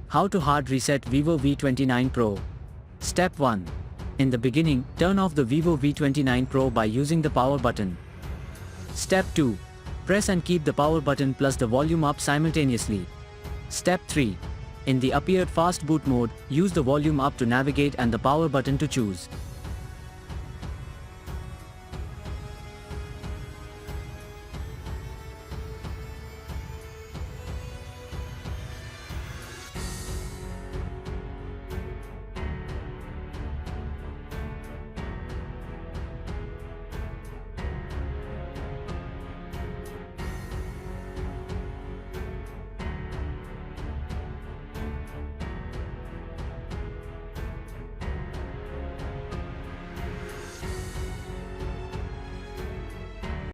How to hard reset Vivo V29 Pro. Step 1. In the beginning, turn off the Vivo V29 Pro by using the power button. Step 2. Press and keep the power button plus the volume up simultaneously. Step 3. In the appeared fast boot mode, use the volume up to navigate and the power button to choose.